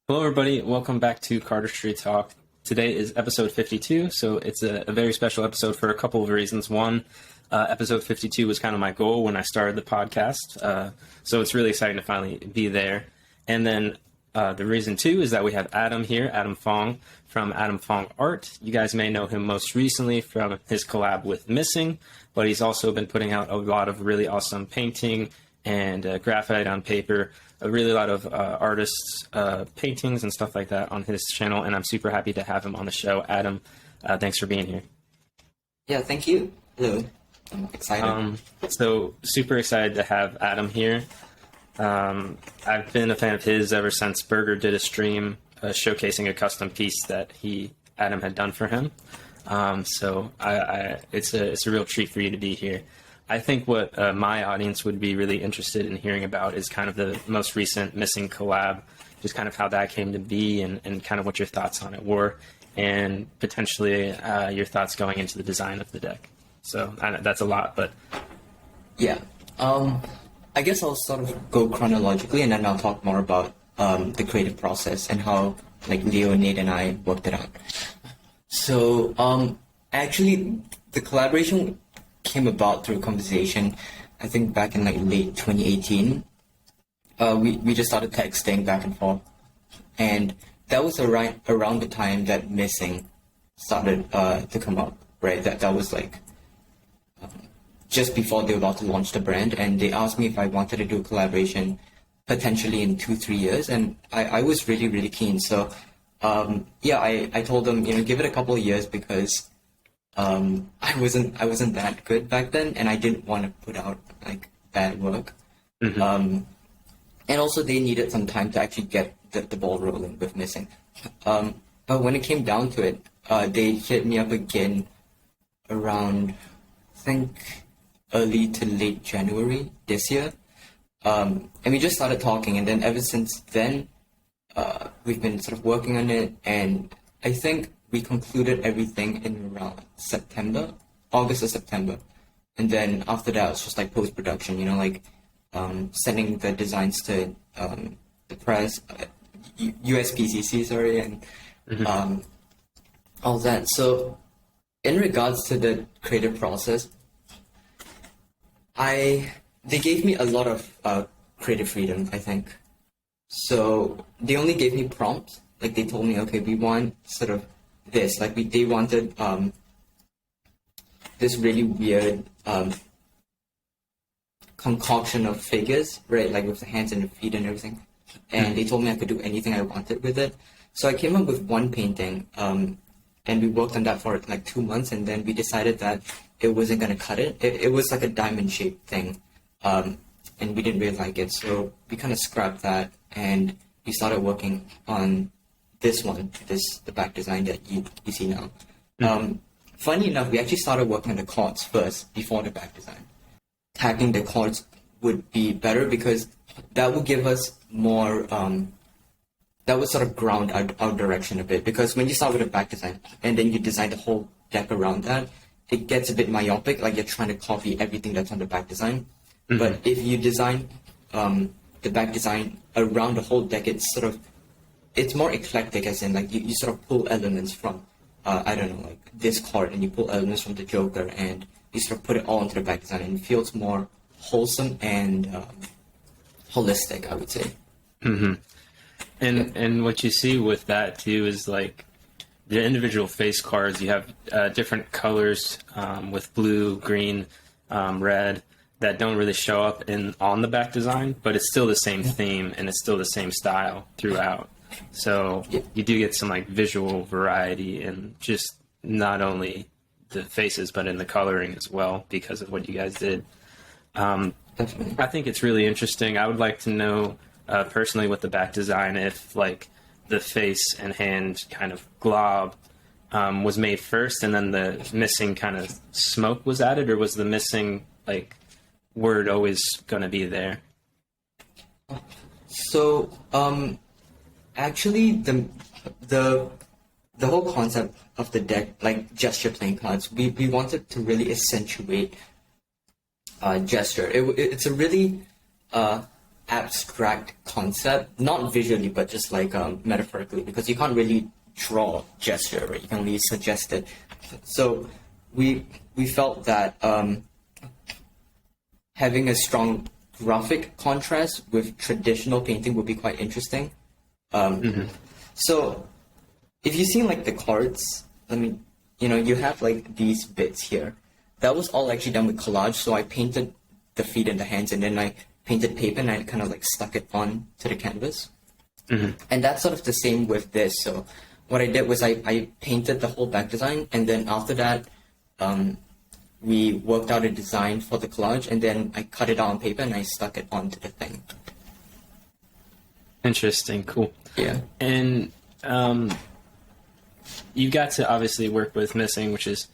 Hello, everybody. Welcome back to Cardistrytalk. Today is episode 52, so it's a very special episode for a couple of reasons. One, episode 52 was kind of my goal when I started the podcast, so it's really exciting to finally be there. And then the reason, two, is that we have Adam here, Adam Phong, from Adam Phong Art. You guys may know him most recently from his collab with Missing, but he's also been putting out a lot of really awesome painting and graphite on paper, a really lot of artists' paintings and stuff like that on his channel, and I'm super happy to have him on the show. Adam, thanks for being here. Yeah, thank you. Hello. I'm excited. So super excited to have Adam here. I've been a fan of his ever since Berger did a stream showcasing a custom piece that Adam had done for him. So it's a real treat for you to be here. I think what my audience would be really interested in hearing about is kind of the most recent Missing collab, just kind of how that came to be and kind of what your thoughts on it were, and potentially your thoughts going into the design of the deck. So that's a lot, but... Yeah. I guess I'll sort of go chronologically, and then I'll talk more about the creative process and how Leo, Nate, and I worked it out. So actually, the collaboration came about through a conversation, I think back in late 2018. We just started texting back and forth, and that was around the time that Missing started to come up, right? That was just before they were about to launch the brand, and they asked me if I wanted to do a collaboration potentially in 2-3 years, and I was really, really keen. So I told them, give it a couple of years, because I wasn't that good back then, and I didn't want to put out bad work. Mm-hmm. And also they needed some time to actually get the ball rolling with Missing. But when it came down to it, they hit me up again around, I think, early to late January this year. And we just started talking, and then ever since then, we've been sort of working on it, and I think we concluded everything in around August or September. And then after that, it was just post-production, sending the designs to the press, USPCC, sorry, and mm-hmm. All that. So in regards to the creative process, they gave me a lot of creative freedom, I think. So they only gave me prompts. They told me, okay, we want sort of this. They wanted this really weird concoction of figures, right? With the hands and the feet and everything. And they told me I could do anything I wanted with it. So I came up with one painting, and we worked on that for 2 months, and then we decided that it wasn't going to cut it. It was like a diamond-shaped thing, and we didn't really like it. So we kind of scrapped that, and we started working on this one, the back design that you see now. Mm-hmm. Funny enough, we actually started working on the chords first before the back design. Tagging the chords would be better, because that would give us more, that would sort of ground our direction a bit. Because when you start with a back design and then you design the whole deck around that, it gets a bit myopic, you're trying to copy everything that's on the back design. Mm-hmm. But if you design the back design around the whole deck, it's more eclectic, as in you sort of pull elements from this card, and you pull elements from the Joker, and you sort of put it all into the back design, and it feels more wholesome and holistic, I would say. Mm-hmm. And what you see with that too is the individual face cards. You have different colors with blue, green, red, that don't really show up on the back design, but it's still the same theme and it's still the same style throughout. So you do get some visual variety in just not only the faces, but in the coloring as well, because of what you guys did. Definitely. I think it's really interesting. I would like to know personally with the back design, if the face and hand kind of glob was made first, and then the Missing kind of smoke was added, or was the Missing word always going to be there? So actually, the whole concept of the deck, gesture playing cards, we wanted to really accentuate gesture. It's a really abstract concept, not visually, but just like metaphorically, because you can't really draw gesture, right? You can only suggest it. So we felt that having a strong graphic contrast with traditional painting would be quite interesting. So if you see like the cards, you have like these bits here. That was all actually done with collage. So I painted the feet and the hands, and then I painted paper and I kind of like stuck it on to the canvas. And that's sort of the same with this. So what I did was I painted the whole back design, and then after that, we worked out a design for the collage, and then I cut it out on paper and I stuck it onto the thing. Interesting. Cool. Yeah. And you got to obviously work with Missing, which is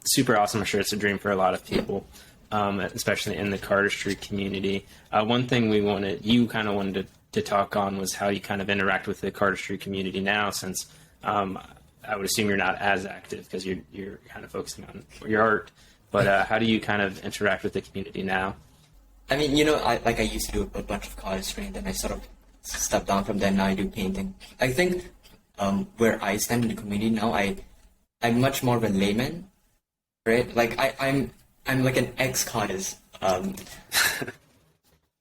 super awesome. I'm sure it's a dream for a lot of people, especially in the cardistry community. One thing you kind of wanted to talk on was how you kind of interact with the cardistry community now, since I would assume you're not as active because you're kind of focusing on your art. But how do you kind of interact with the community now? I mean, I used to do a bunch of cardistry, and then I sort of stepped down from there. Now I do painting. I think where I stand in the community now, I'm much more of a layman, right? Like I'm like an ex-cardist,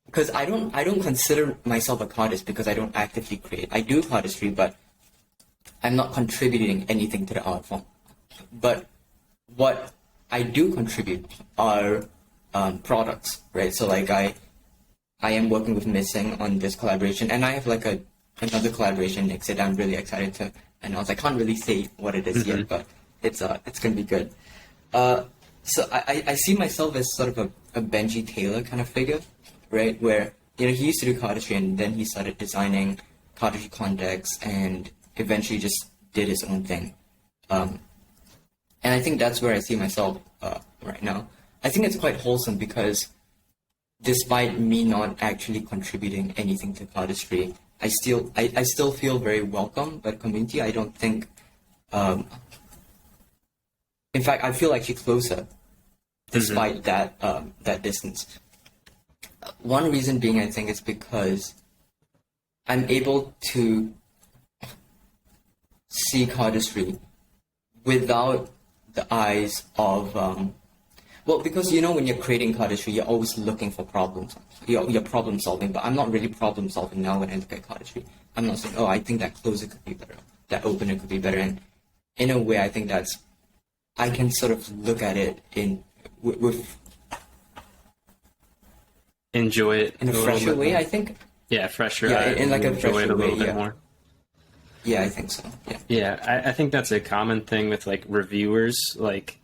because I don't consider myself a cardist because I don't actively create. I do cardistry, but I'm not contributing anything to the art form. But what I do contribute are products, right? So like I am working with Missing on this collaboration, and I have like another collaboration next that I'm really excited to announce. I can't really say what it is yet, but it's gonna be good. So I see myself as sort of a Benji Taylor kind of figure, right? Where he used to do cardistry, and then he started designing cardistry contexts, and eventually just did his own thing. And I think that's where I see myself right now. I think it's quite wholesome because despite me not actually contributing anything to cardistry, I still feel very welcome by the community. I don't think, in fact, I feel actually closer despite that distance. One reason being, I think, is because I'm able to see cardistry without the eyes of because when you're creating cardistry, you're always looking for problems. You're problem solving, but I'm not really problem solving now when I look at cardistry. I'm not saying, I think that closer could be better, that opener could be better, and in a way, I think I can sort of look at it with enjoy it in a fresher way. I think. Yeah, fresher. Yeah, in like a fresher way. Bit more. Yeah, I think so. Yeah, I think that's a common thing with like reviewers. Like,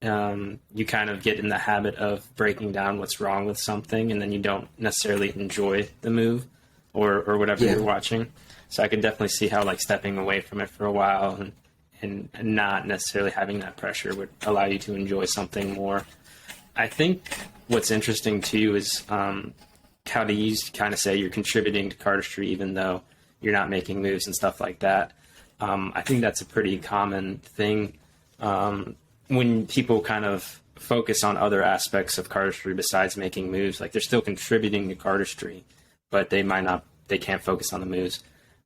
you kind of get in the habit of breaking down what's wrong with something, and then you don't necessarily enjoy the move or whatever you're watching. So I can definitely see how like stepping away from it for a while and not necessarily having that pressure would allow you to enjoy something more. I think what's interesting too is how do you kind of say you're contributing to cardistry even though you're not making moves and stuff like that. I think that's a pretty common thing when people kind of focus on other aspects of cardistry besides making moves. Like they're still contributing to cardistry, but they can't focus on the moves.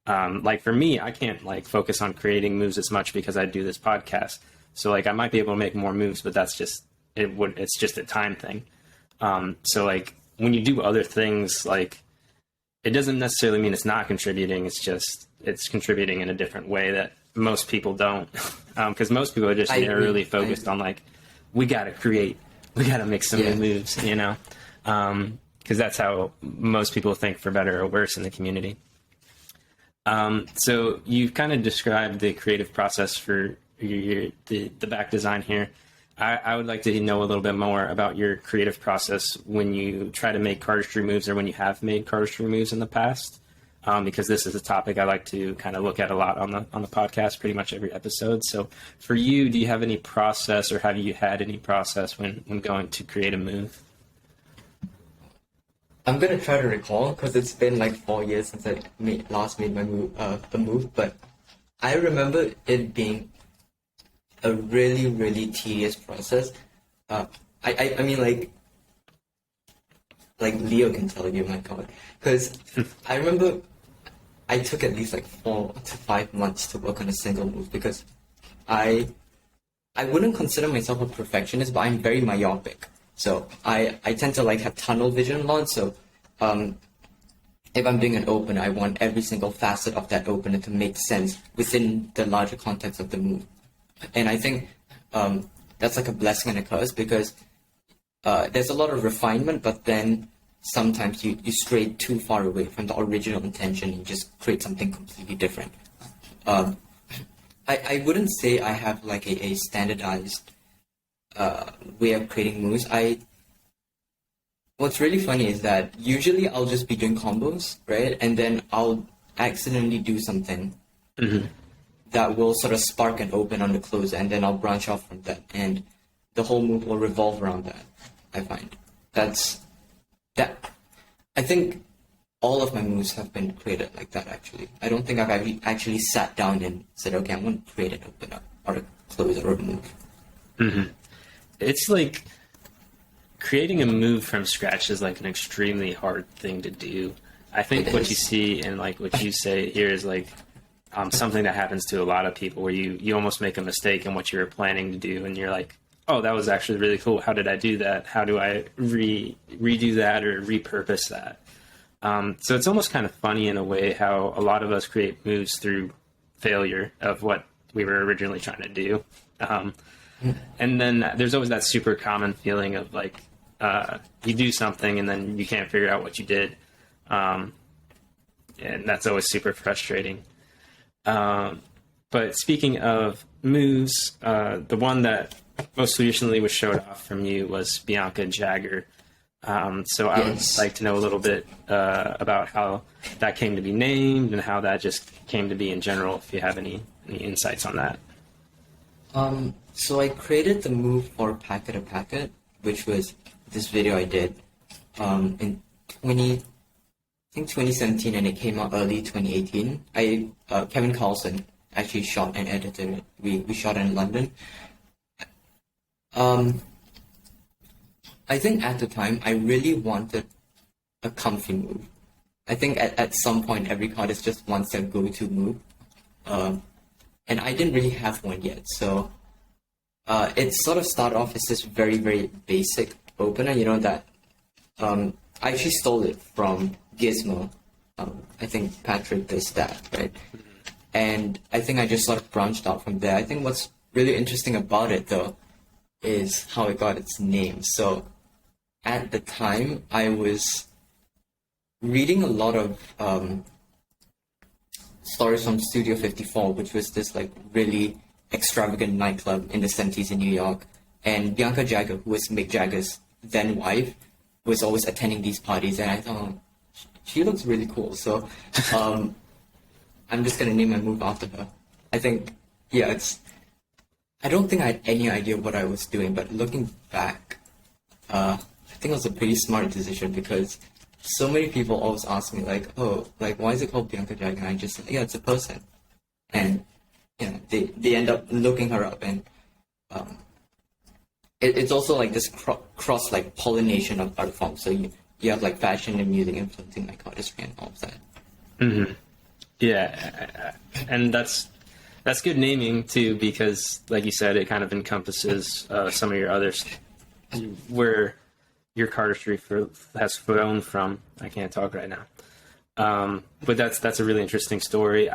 Like for me, I can't like focus on creating moves as much because I do this podcast. So like I might be able to make more moves, but that's just it's just a time thing. So like when you do other things, like it doesn't necessarily mean it's not contributing. It's just it's contributing in a different way that most people don't, because most people are just narrowly focused on like we got to create, we got to make some new moves, because that's how most people think, for better or worse, in the community. So you've kind of described the creative process for the back design here. I would like to know a little bit more about your creative process when you try to make cardistry moves or when you have made cardistry moves in the past, because this is a topic I like to kind of look at a lot on the podcast, pretty much every episode. So for you, do you have any process or have you had any process when going to create a move? I'm going to try to recall because it's been like 4 years since I last made my move, but I remember it being a really, really tedious process. I mean, like, like Leo can tell you, my God. Because I remember I took at least like 4 to 5 months to work on a single move because I wouldn't consider myself a perfectionist, but I'm very myopic. So I tend to like have tunnel vision a lot. So if I'm doing an opener, I want every single facet of that opener to make sense within the larger context of the move. And I think that's like a blessing and a curse because there's a lot of refinement, but then sometimes you stray too far away from the original intention and just create something completely different. I wouldn't say I have like a standardized way of creating moves. What's really funny is that usually I'll just be doing combos, right? And then I'll accidentally do something that will sort of spark an open on the closer, and then I'll branch off from that. And the whole move will revolve around that, I find. I think all of my moves have been created like that, actually. I don't think I've actually sat down and said, okay, I'm going to create an opener or a closer or a move. It's like creating a move from scratch is like an extremely hard thing to do. I think what you see and like what you say here is like something that happens to a lot of people where you almost make a mistake in what you were planning to do and you're like, oh, that was actually really cool. How did I do that? How do I redo that or repurpose that? So it's almost kind of funny in a way how a lot of us create moves through failure of what we were originally trying to do. And then there's always that super common feeling of like, you do something and then you can't figure out what you did. And that's always super frustrating. But speaking of moves, the one that most recently was showed off from you was Bianca Jagger. So I would like to know a little bit about how that came to be named and how that just came to be in general, if you have any insights on that. So I created the move for Packet to Packet, which was this video I did in 2017, and it came out early 2018. Kevin Carlson actually shot and edited it. We shot it in London. I think at the time, I really wanted a comfy move. I think at some point, every cardist just wants their go-to move. And I didn't really have one yet. So it sort of started off as this very, very basic opener, that I actually stole it from Gizmo. I think Patrick does that, right? And I think I just sort of branched out from there. I think what's really interesting about it, though, is how it got its name. So at the time, I was reading a lot of stories from Studio 54, which was this like really extravagant nightclub in the 70s in New York. And Bianca Jagger, who was Mick Jagger's then wife, was always attending these parties. And I thought, she looks really cool. So I'm just going to name my move after her. I think, I don't think I had any idea what I was doing, but looking back, I think it was a pretty smart decision because so many people always ask me like, oh, like why is it called Bianca Jagger? And I just say, it's a person. And they end up looking her up, and it's also like this cross like pollination of art forms. So you have like fashion and music influencing like artistry and all of that. Mm-hmm. Yeah, and that's good naming too, because like you said, it kind of encompasses some of your others where your cardistry has flown from. I can't talk right now, but that's a really interesting story.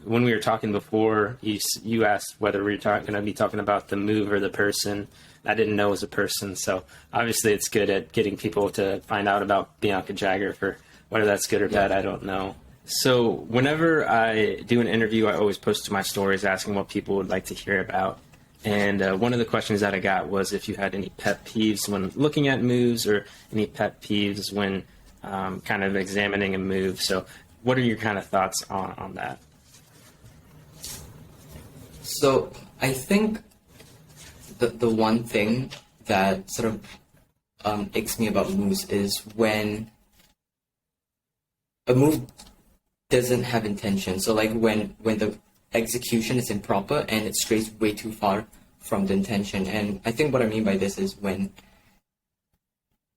When we were talking before, you asked whether we were going to be talking about the move or the person. I didn't know it was a person, so obviously it's good at getting people to find out about Bianca Jagger. For whether that's good or bad, I don't know. So whenever I do an interview, I always post to my stories asking what people would like to hear about. And one of the questions that I got was if you had any pet peeves when looking at moves or any pet peeves when kind of examining a move. So what are your kind of thoughts on that? So I think the one thing that sort of icks me about moves is when a move doesn't have intention. So like when the execution is improper and it strays way too far from the intention. And I think what I mean by this is when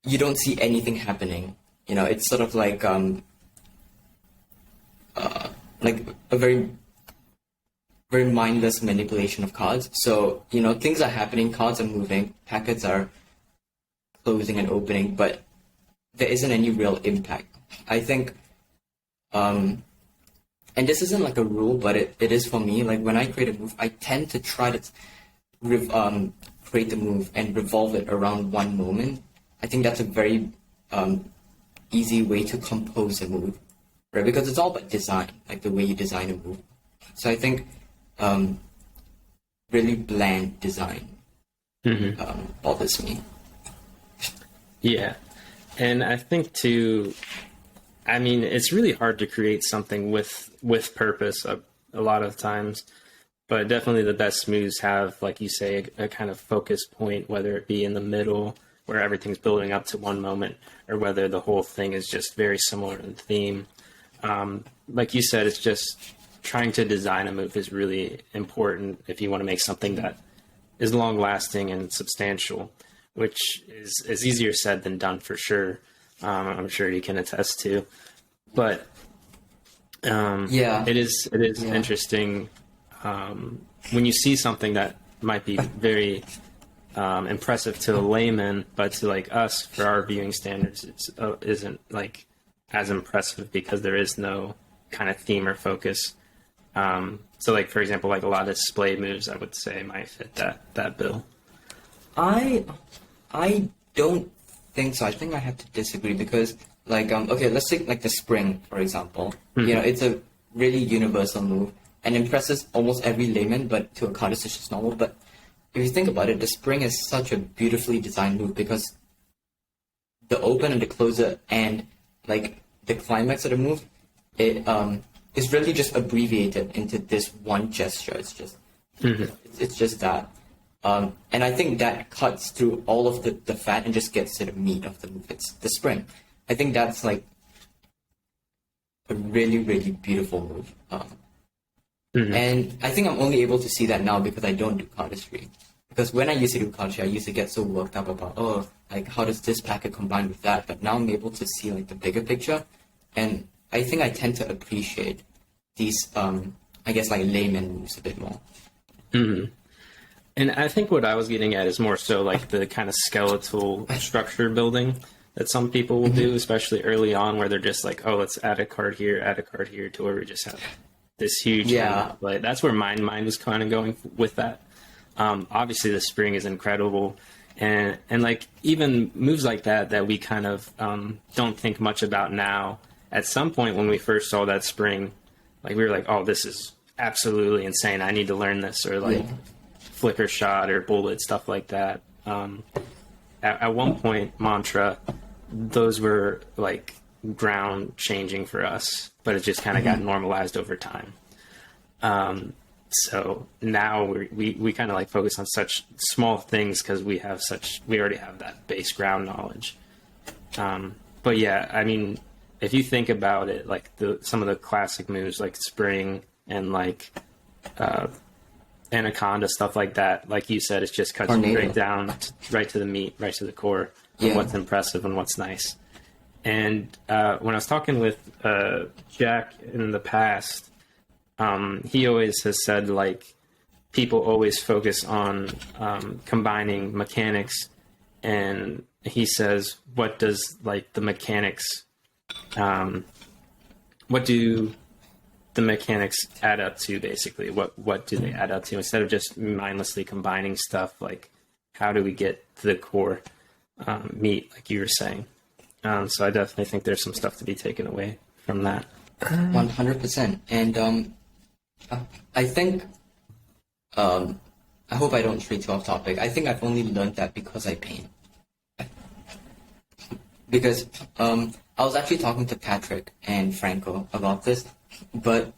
you don't see anything happening. You know, it's sort of like a very very mindless manipulation of cards. So, you know, things are happening, cards are moving, packets are closing and opening, but there isn't any real impact. I think, and this isn't like a rule, but it is for me. Like when I create a move, I tend to try to create the move and revolve it around one moment. I think that's a very easy way to compose a move, right? Because it's all about design, like the way you design a move. So I think really bland design bothers me. Yeah. And I think too, I mean, it's really hard to create something with purpose a lot of times, but definitely the best moves have, like you say, a kind of focus point, whether it be in the middle where everything's building up to one moment, or whether the whole thing is just very similar in theme. Like you said, it's just trying to design a move is really important if you want to make something that is long lasting and substantial, which is easier said than done for sure. I'm sure you can attest to, but it is interesting when you see something that might be very impressive to a layman, but to like us, for our viewing standards, it isn't like as impressive because there is no kind of theme or focus. So like, for example, like a lot of display moves, I would say might fit that bill. I don't think so. I think I have to disagree because, like, okay, let's take like the spring, for example. You know, it's a really universal move and impresses almost every layman, but to a Cardistry, it's just normal. But if you think about it, the spring is such a beautifully designed move because the open and the closer and like the climax of the move, it is really just abbreviated into this one gesture. It's just it's just that. And I think that cuts through all of the fat and just gets to the meat of the move. It's the spring. I think that's like a really, really beautiful move. And I think I'm only able to see that now because I don't do Cardistry. Because when I used to do Cardistry, I used to get so worked up about, oh, like how does this packet combine with that? But now I'm able to see like the bigger picture. And I think I tend to appreciate these, I guess, like layman moves a bit more. And I think what I was getting at is more so like the kind of skeletal structure building that some people will do, especially early on, where they're just like, oh, let's add a card here, to where we just have this huge like that's where my mind was kind of going with that. Obviously the spring is incredible, and like even moves like that we kind of don't think much about now. At some point when we first saw that spring, like we were like, oh, this is absolutely insane, I need to learn this, or like flicker shot or bullet, stuff like that. At one point, mantra, those were like ground changing for us, but it just kind of got normalized over time. So now we kind of like focus on such small things because we already have that base ground knowledge. But yeah, I mean, if you think about it, like some of the classic moves like spring and like anaconda, stuff like that, like you said, it's just cuts straight down, right to the meat, right to the core of what's impressive and what's nice. And when I was talking with Jack in the past, he always has said like people always focus on combining mechanics, and he says, what does like the mechanics, what do the mechanics add up to, basically? What do they add up to instead of just mindlessly combining stuff? Like, how do we get to the core meat, like you were saying? So I definitely think there's some stuff to be taken away from that. 100%. And I think, I hope I don't stray too off topic. I think I've only learned that because I paint. Because I was actually talking to Patrick and Franco about this, but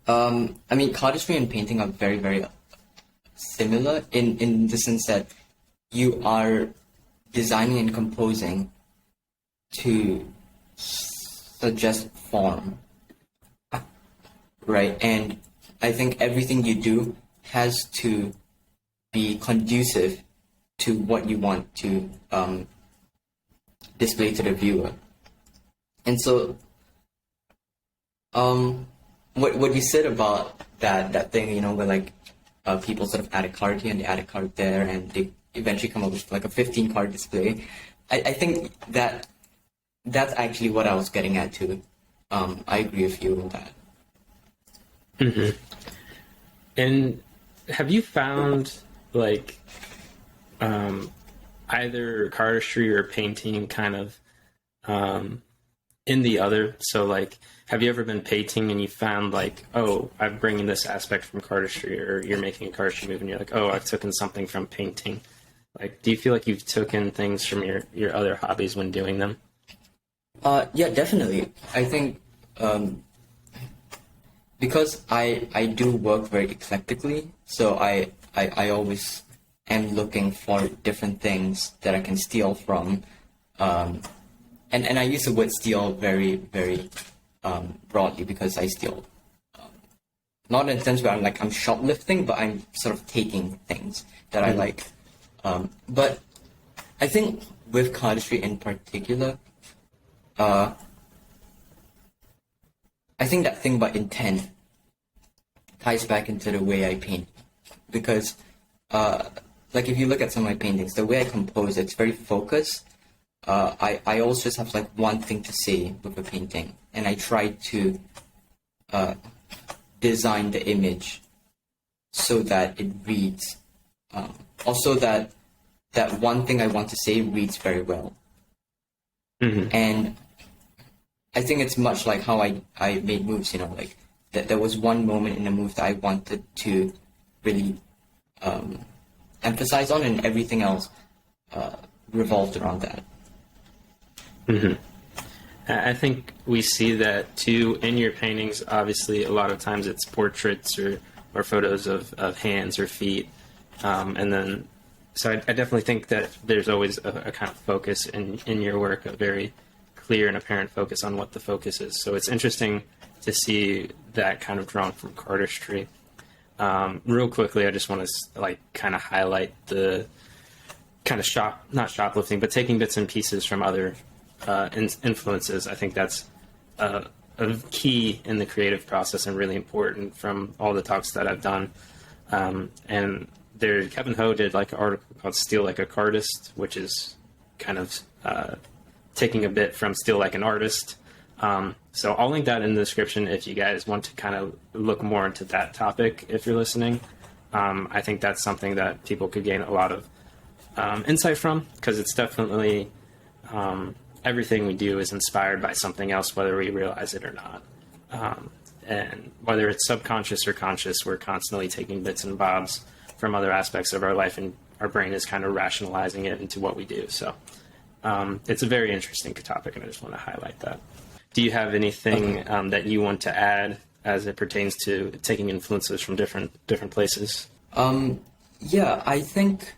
I mean, cardistry and painting are very, very similar in the sense that you are designing and composing to suggest form, right? And I think everything you do has to be conducive to what you want to display to the viewer. And so, what you said about that thing, where like people sort of add a card here and they add a card there, and they eventually come up with like a 15 card display. I think that's actually what I was getting at too. I agree with you on that. Mm-hmm. And have you found like either cardistry or painting kind of in the other? So like, have you ever been painting and you found like, oh, I'm bringing this aspect from cardistry, or you're making a cardistry move and you're like, oh, I've taken something from painting? Like, do you feel like you've taken things from your other hobbies when doing them? Yeah, definitely. I think because I do work very eclectically, so I always am looking for different things that I can steal from. And I use the word steal very, very broadly, because I steal, not in the sense where I'm shoplifting, but I'm sort of taking things that I like. But I think with cardistry in particular, I think that thing about intent ties back into the way I paint, because like if you look at some of my paintings, the way I compose, it's very focused. I always just have like one thing to say with a painting, and I try to design the image so that it reads, also that one thing I want to say reads very well. Mm-hmm. And I think it's much like how I made moves, like that there was one moment in the move that I wanted to really emphasize on, and everything else revolved around that. Mm-hmm. I think we see that too in your paintings. Obviously, a lot of times it's portraits or photos of hands or feet. And then, so I definitely think that there's always a kind of focus in your work, a very clear and apparent focus on what the focus is. So it's interesting to see that kind of drawn from cardistry. Real quickly, I just want to kind of highlight the kind of not shoplifting, but taking bits and pieces from other influences. I think that's a key in the creative process and really important from all the talks that I've done. And Kevin Ho did like an article called "Steal Like a Cardist," which is kind of taking a bit from "Steal Like an Artist." So I'll link that in the description if you guys want to kind of look more into that topic if you're listening. I think that's something that people could gain a lot of insight from, because it's definitely everything we do is inspired by something else, whether we realize it or not. And whether it's subconscious or conscious, we're constantly taking bits and bobs from other aspects of our life, and our brain is kind of rationalizing it into what we do. So it's a very interesting topic, and I just want to highlight that. Do you have anything that you want to add as it pertains to taking influences from different places? Yeah, I think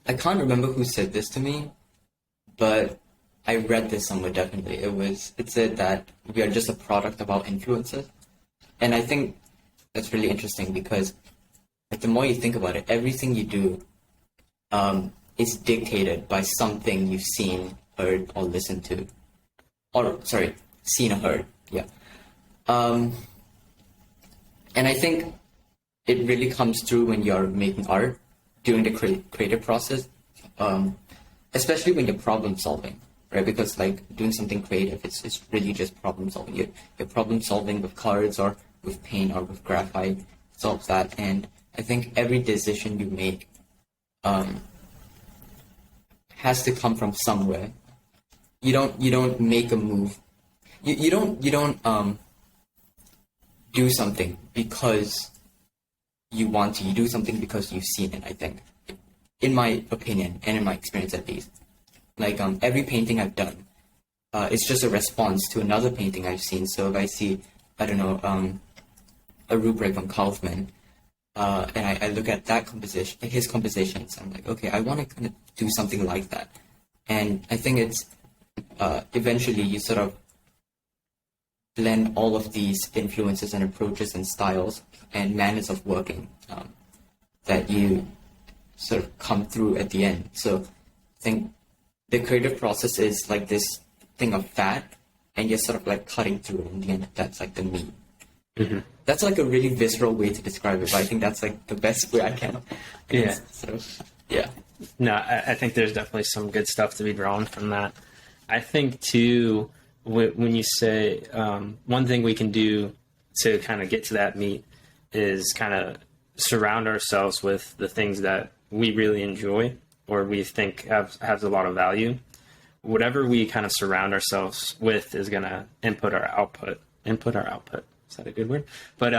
I can't remember who said this to me, but I read this somewhere definitely. It said that we are just a product of our influences. And I think that's really interesting, because like, the more you think about it, everything you do is dictated by something you've seen, heard, or listened to. Or, sorry, seen or heard, yeah. And I think it really comes through when you're making art, during the creative process, especially when you're problem solving, right? Because like doing something creative, it's really just problem solving. You're problem solving with cards or with paint or with graphite, solves that. And I think every decision you make has to come from somewhere. You don't make a move. You don't do something because you want to. You do something because you've seen it, I think, in my opinion and in my experience at least. Like every painting I've done, it's just a response to another painting I've seen. So if I see, I don't know, a rubric from Kaufman, and I look at that composition, his compositions, I'm like, okay, I want to kind of do something like that. And I think it's eventually you sort of blend all of these influences and approaches and styles and manners of working that you sort of come through at the end. So I think the creative process is like this thing of fat, and you're sort of like cutting through it in the end. That's like the meat. Mm-hmm. That's like a really visceral way to describe it, but I think that's like the best way I can. Yeah. So, yeah. No, I think there's definitely some good stuff to be drawn from that. I think too, when you say one thing we can do to kind of get to that meat is kind of surround ourselves with the things that we really enjoy or we think has a lot of value. Whatever we kind of surround ourselves with is going to input our output. Is that a good word? But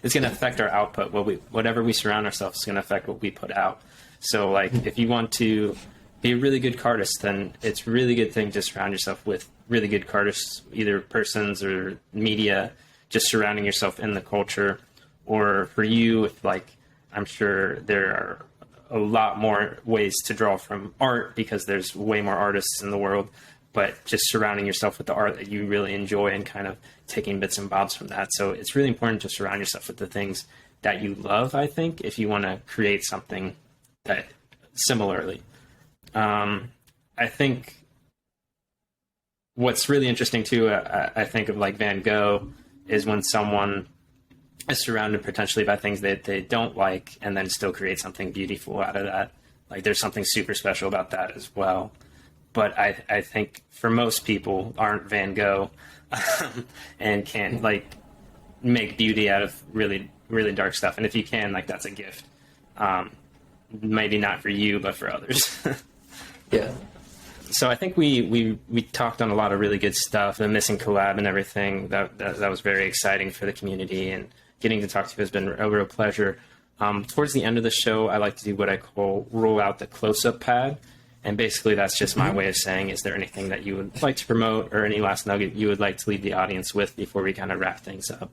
it's going to affect our output. Whatever we surround ourselves is going to affect what we put out. So like if you want to be a really good cardist, then it's a really good thing to surround yourself with really good cardists, either persons or media, just surrounding yourself in the culture. Or for you, if like, I'm sure there are a lot more ways to draw from art because there's way more artists in the world, but just surrounding yourself with the art that you really enjoy and kind of taking bits and bobs from that. So it's really important to surround yourself with the things that you love, I think, if you want to create something that similarly. I think what's really interesting too, I think of like Van Gogh, is when someone is surrounded potentially by things that they don't like and then still create something beautiful out of that. Like there's something super special about that as well. But I think for most people aren't Van Gogh and can't like make beauty out of really, really dark stuff. And if you can, like that's a gift. Maybe not for you, but for others. Yeah. So I think we talked on a lot of really good stuff, the missing collab and everything. That was very exciting for the community, and getting to talk to you has been a real pleasure. Towards the end of the show, I like to do what I call roll out the close-up pad. And basically that's just my way of saying, is there anything that you would like to promote or any last nugget you would like to leave the audience with before we kind of wrap things up?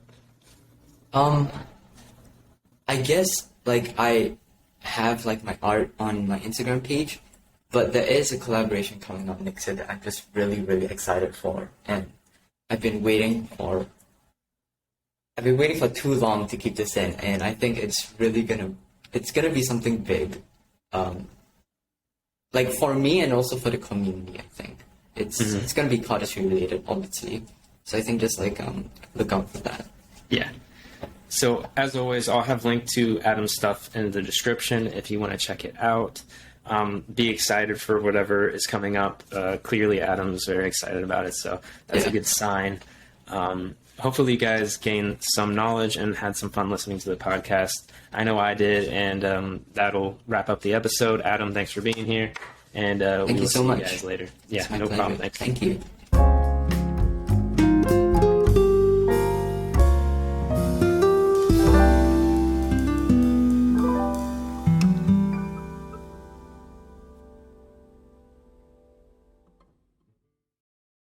I guess like I have like my art on my Instagram page, but there is a collaboration coming up next year that I'm just really, really excited for. And I've been waiting for too long to keep this in, and I think it's gonna be something big. Like for me and also for the community, I think it's gonna be Cardistry related, obviously. So I think just like look out for that. Yeah. So as always, I'll have linked to Adam's stuff in the description if you want to check it out. Be excited for whatever is coming up. Clearly, Adam's very excited about it, so that's a good sign. Hopefully, you guys gained some knowledge and had some fun listening to the podcast. I know I did, and that'll wrap up the episode. Adam, thanks for being here, and we will see you guys later. Yeah, no problem. Thanks. Thank you.